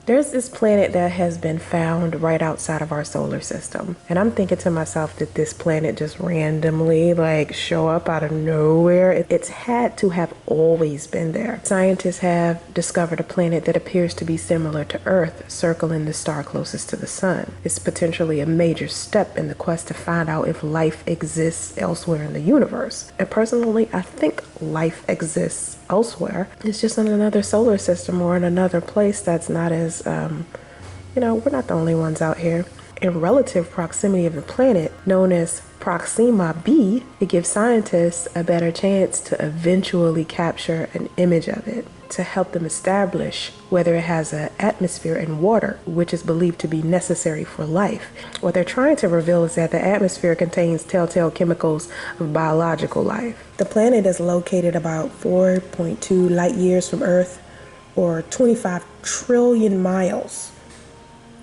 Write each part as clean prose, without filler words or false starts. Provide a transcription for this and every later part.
There's this planet that has been found right outside of our solar system. And I'm thinking to myself, that this planet just randomly show up out of nowhere? It's had to have always been there. Scientists have discovered a planet that appears to be similar to Earth, circling the star closest to the sun. It's potentially a major step in the quest to find out if life exists elsewhere in the universe. And personally, I think life exists elsewhere. It's just in another solar system or in another place that's not as, we're not the only ones out here. In relative proximity of the planet, known as Proxima b, it gives scientists a better chance to eventually capture an image of it to help them establish whether it has an atmosphere and water, which is believed to be necessary for life. What they're trying to reveal is that the atmosphere contains telltale chemicals of biological life. The planet is located about 4.2 light years from Earth, or 25 trillion miles,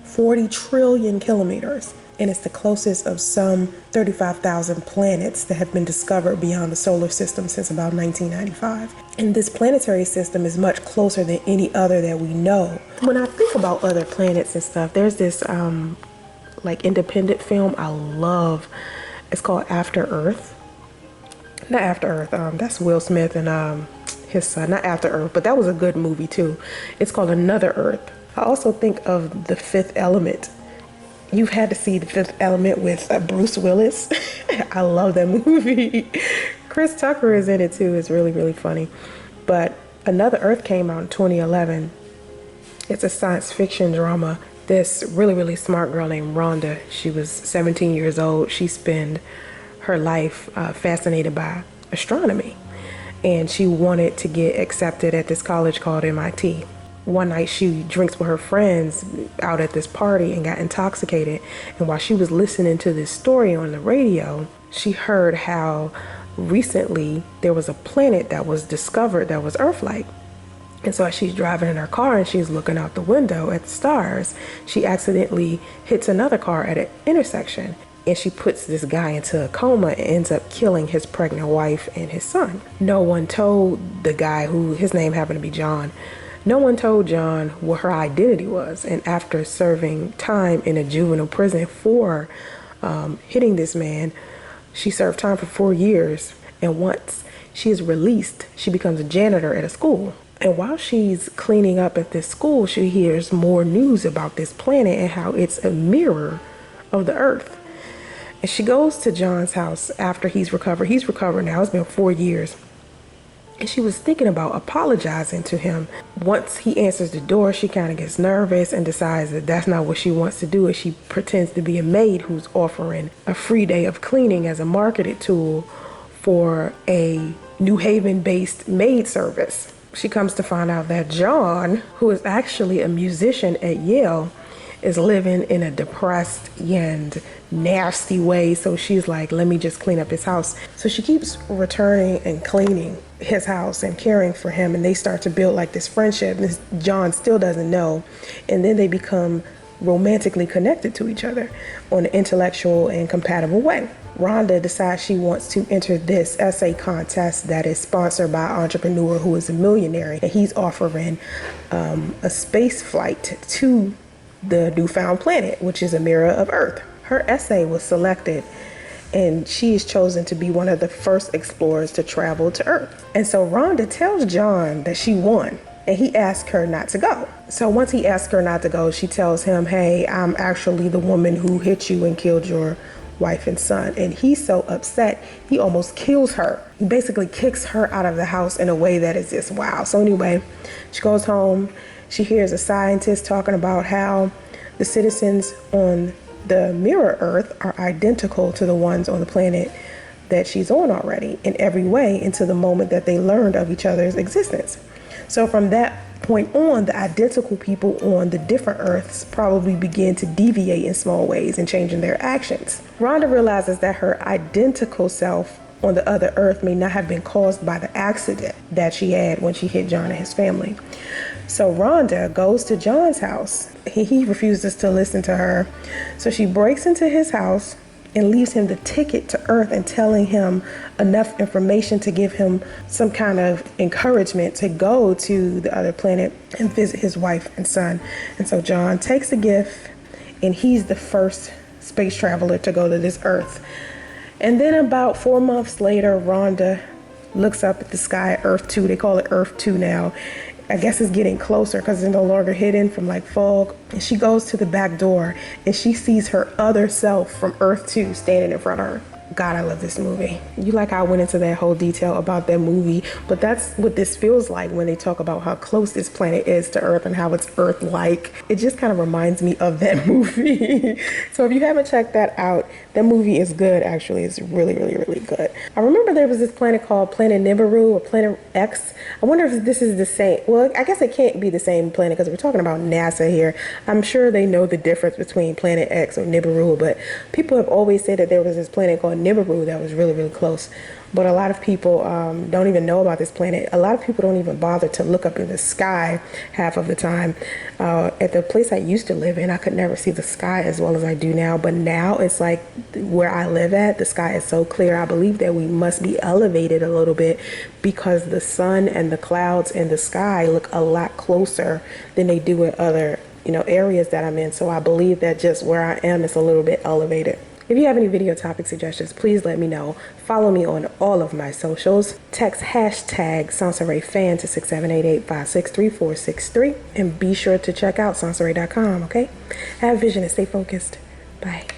40 trillion kilometers, and it's the closest of some 35,000 planets that have been discovered beyond the solar system since about 1995. And this planetary system is much closer than any other that we know. When I think about other planets and stuff, there's this independent film I love. It's called After Earth. Not After Earth, that's Will Smith and his son. Not After Earth, but that was a good movie too. It's called Another Earth. I also think of The Fifth Element. You've had to see The Fifth Element with Bruce Willis. I love that movie. Chris Tucker is in it too. It's really, really funny. But Another Earth came out in 2011. It's a science fiction drama. This really, really smart girl named Rhonda, she was 17 years old. She spent her life fascinated by astronomy. And she wanted to get accepted at this college called MIT. One night she drinks with her friends out at this party and got intoxicated. And while she was listening to this story on the radio, she heard how recently there was a planet that was discovered that was Earth-like. And so as she's driving in her car and she's looking out the window at the stars, she accidentally hits another car at an intersection. And she puts this guy into a coma and ends up killing his pregnant wife and his son. No one told the guy, who his name happened to be John, no one told John what her identity was. And after serving time in a juvenile prison for hitting this man, she served time for 4 years. And once she is released, she becomes a janitor at a school. And while she's cleaning up at this school, she hears more news about this planet and how it's a mirror of the Earth. And she goes to John's house after he's recovered. He's recovered now. It's been 4 years. And she was thinking about apologizing to him. Once he answers the door, she kind of gets nervous and decides that that's not what she wants to do. And she pretends to be a maid who's offering a free day of cleaning as a marketed tool for a New Haven-based maid service. She comes to find out that John, who is actually a musician at Yale, is living in a depressed and nasty way. So she's like, let me just clean up his house. So she keeps returning and cleaning his house and caring for him. And they start to build this friendship. And John still doesn't know. And then they become romantically connected to each other on an intellectual and compatible way. Rhonda decides she wants to enter this essay contest that is sponsored by an entrepreneur who is a millionaire. And he's offering a space flight to the newfound planet, which is a mirror of Earth. Her essay was selected and she is chosen to be one of the first explorers to travel to Earth. And so Rhonda tells John that she won and he asks her not to go. So once he asks her not to go, she tells him, hey, I'm actually the woman who hit you and killed your wife and son. And he's so upset, he almost kills her. He basically kicks her out of the house in a way that is just wow. So anyway, she goes home. She hears a scientist talking about how the citizens on the mirror Earth are identical to the ones on the planet that she's on already in every way until the moment that they learned of each other's existence. So from that point on, the identical people on the different Earths probably begin to deviate in small ways and changing their actions. Rhonda realizes that her identical self on the other Earth may not have been caused by the accident that she had when she hit John and his family. So Rhonda goes to John's house. He refuses to listen to her. So she breaks into his house and leaves him the ticket to Earth and telling him enough information to give him some kind of encouragement to go to the other planet and visit his wife and son. And so John takes the gift, and he's the first space traveler to go to this Earth. And then about 4 months later, Rhonda looks up at the sky at Earth 2. They call it Earth 2 now. I guess it's getting closer because it's no longer hidden from like fog. And she goes to the back door and she sees her other self from Earth 2 standing in front of her. God, I love this movie. You like how I went into that whole detail about that movie, but that's what this feels like when they talk about how close this planet is to Earth and how it's Earth-like. It just kind of reminds me of that movie. So if you haven't checked that out, that movie is good, actually. It's really, really, really good. I remember there was this planet called Planet Nibiru or Planet X. I wonder if this is the same. Well, I guess it can't be the same planet because we're talking about NASA here. I'm sure they know the difference between Planet X or Nibiru, but people have always said that there was this planet called Nibiru that was really, really close. But a lot of people don't even know about this planet. A lot of people don't even bother to look up in the sky half of the time. At the place I used to live in, I could never see the sky as well as I do now. But now it's like where I live at, the sky is so clear. I believe that we must be elevated a little bit because the sun and the clouds and the sky look a lot closer than they do in other, areas that I'm in. So I believe that just where I am is a little bit elevated. If you have any video topic suggestions, please let me know. Follow me on all of my socials. Text hashtag Soncerae fan to 6788-563463 and be sure to check out Soncerae.com, okay? Have vision and stay focused. Bye.